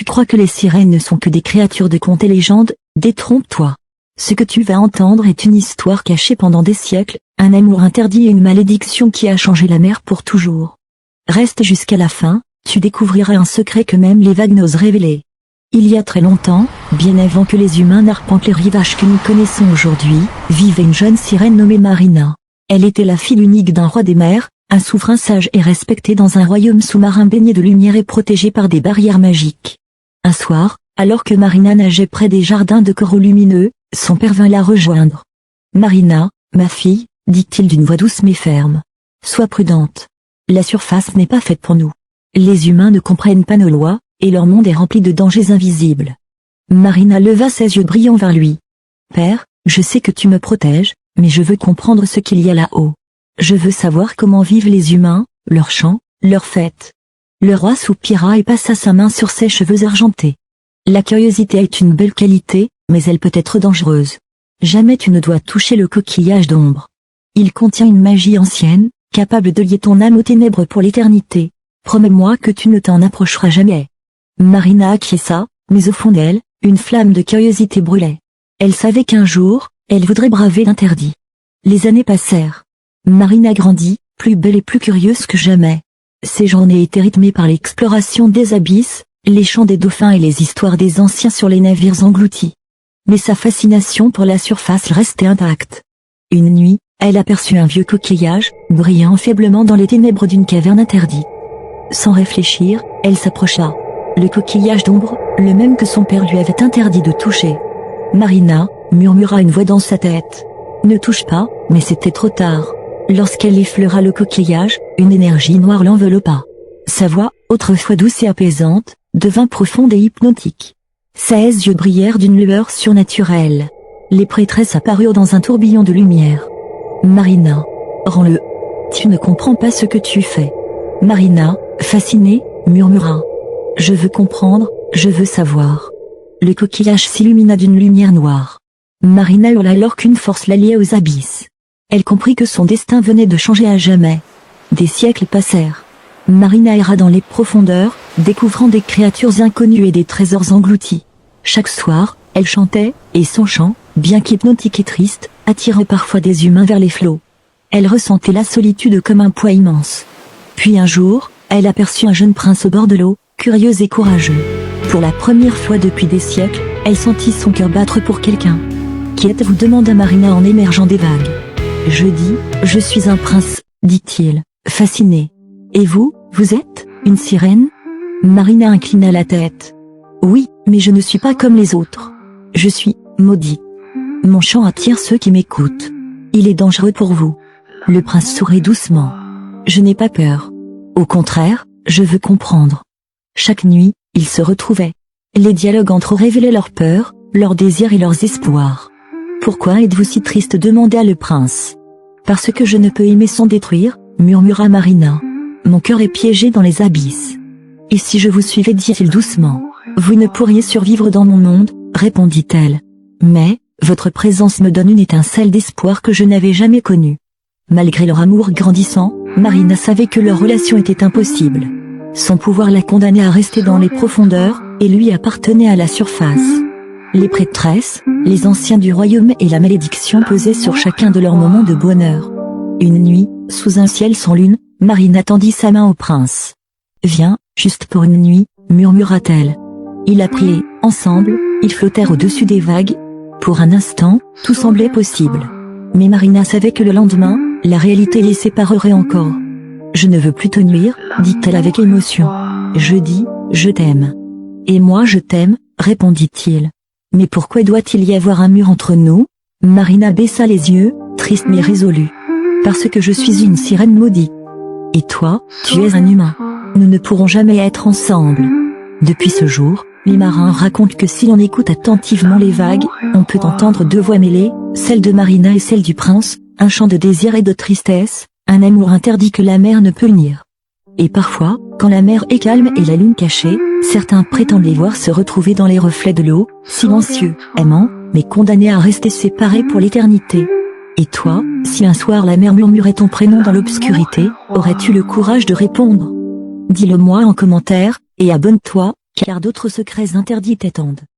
crois que les sirènes ne sont que des créatures de contes et légendes, détrompe-toi. Ce que tu vas entendre est une histoire cachée pendant des siècles, un amour interdit et une malédiction qui a changé la mer pour toujours. Reste jusqu'à la fin, tu découvriras un secret que même les vagues n'osent révéler. Il y a très longtemps, bien avant que les humains n'arpentent les rivages que nous connaissons aujourd'hui, vivait une jeune sirène nommée Marina. Elle était la fille unique d'un roi des mers, un souverain sage et respecté dans un royaume sous-marin baigné de lumière et protégé par des barrières magiques. Un soir, alors que Marina nageait près des jardins de coraux lumineux, son père vint la rejoindre. « Marina, ma fille, dit-il d'une voix douce mais ferme. Sois prudente. La surface n'est pas faite pour nous. Les humains ne comprennent pas nos lois, et leur monde est rempli de dangers invisibles. » Marina leva ses yeux brillants vers lui. « Père, je sais que tu me protèges, mais je veux comprendre ce qu'il y a là-haut. Je veux savoir comment vivent les humains, leurs chants, leurs fêtes. » Le roi soupira et passa sa main sur ses cheveux argentés. « La curiosité est une belle qualité, mais elle peut être dangereuse. Jamais tu ne dois toucher le coquillage d'ombre. Il contient une magie ancienne, capable de lier ton âme aux ténèbres pour l'éternité. Promets-moi que tu ne t'en approcheras jamais. » Marina acquiesça, mais au fond d'elle, une flamme de curiosité brûlait. Elle savait qu'un jour, elle voudrait braver l'interdit. Les années passèrent. Marina grandit, plus belle et plus curieuse que jamais. Ses journées étaient rythmées par l'exploration des abysses, les chants des dauphins et les histoires des anciens sur les navires engloutis. Mais sa fascination pour la surface restait intacte. Une nuit, elle aperçut un vieux coquillage, brillant faiblement dans les ténèbres d'une caverne interdite. Sans réfléchir, elle s'approcha. Le coquillage d'ombre, le même que son père lui avait interdit de toucher. « Marina » murmura une voix dans sa tête. « Ne touche pas », mais c'était trop tard. Lorsqu'elle effleura le coquillage, une énergie noire l'enveloppa. Sa voix, autrefois douce et apaisante, devint profonde et hypnotique. Ses yeux brillèrent d'une lueur surnaturelle. Les prêtresses apparurent dans un tourbillon de lumière. « Marina, rends-le. Tu ne comprends pas ce que tu fais. » Marina, fascinée, murmura. « Je veux comprendre, je veux savoir. » Le coquillage s'illumina d'une lumière noire. Marina hurla alors qu'une force la liait aux abysses. Elle comprit que son destin venait de changer à jamais. Des siècles passèrent. Marina erra dans les profondeurs, découvrant des créatures inconnues et des trésors engloutis. Chaque soir, elle chantait, et son chant, bien qu'hypnotique et triste, attirait parfois des humains vers les flots. Elle ressentait la solitude comme un poids immense. Puis un jour, elle aperçut un jeune prince au bord de l'eau, curieux et courageux. Pour la première fois depuis des siècles, elle sentit son cœur battre pour quelqu'un. « Qui êtes-vous » demanda Marina en émergeant des vagues. « Je suis un prince, dit-il, fasciné. Et vous, vous êtes une sirène ?» Marina inclina la tête. « Oui, mais je ne suis pas comme les autres. Je suis maudite. Mon chant attire ceux qui m'écoutent. Il est dangereux pour vous. » Le prince sourit doucement. « Je n'ai pas peur. Au contraire, je veux comprendre. » Chaque nuit, ils se retrouvaient. Les dialogues entre eux révélaient leurs peurs, leurs désirs et leurs espoirs. « Pourquoi êtes-vous si triste » demanda le prince. « Parce que je ne peux aimer sans détruire » murmura Marina. « Mon cœur est piégé dans les abysses. »« Et si je vous suivais » dit-il doucement. « Vous ne pourriez survivre dans mon monde » répondit-elle. « Mais, votre présence me donne une étincelle d'espoir que je n'avais jamais connue. » Malgré leur amour grandissant, Marina savait que leur relation était impossible. Son pouvoir la condamnait à rester dans les profondeurs, et lui appartenait à la surface. Les prêtresses, les anciens du royaume et la malédiction pesaient sur chacun de leurs moments de bonheur. Une nuit, sous un ciel sans lune, Marina tendit sa main au prince. « Viens, juste pour une nuit » murmura-t-elle. Il la prit et, ensemble, ils flottèrent au-dessus des vagues. Pour un instant, tout semblait possible. Mais Marina savait que le lendemain, la réalité les séparerait encore. « Je ne veux plus te nuire » dit-elle avec émotion. « Je dis, je t'aime. »« Et moi je t'aime » répondit-il. « Mais pourquoi doit-il y avoir un mur entre nous ?» Marina baissa les yeux, triste mais résolue. « Parce que je suis une sirène maudite. Et toi, tu es un humain. Nous ne pourrons jamais être ensemble. » Depuis ce jour, les marins racontent que si l'on écoute attentivement les vagues, on peut entendre deux voix mêlées, celle de Marina et celle du prince, un chant de désir et de tristesse, un amour interdit que la mer ne peut nier. Et parfois, quand la mer est calme et la lune cachée, certains prétendent les voir se retrouver dans les reflets de l'eau, silencieux, aimants, mais condamnés à rester séparés pour l'éternité. Et toi, si un soir la mer murmurait ton prénom dans l'obscurité, aurais-tu le courage de répondre? Dis-le moi en commentaire, et abonne-toi, car d'autres secrets interdits t'attendent.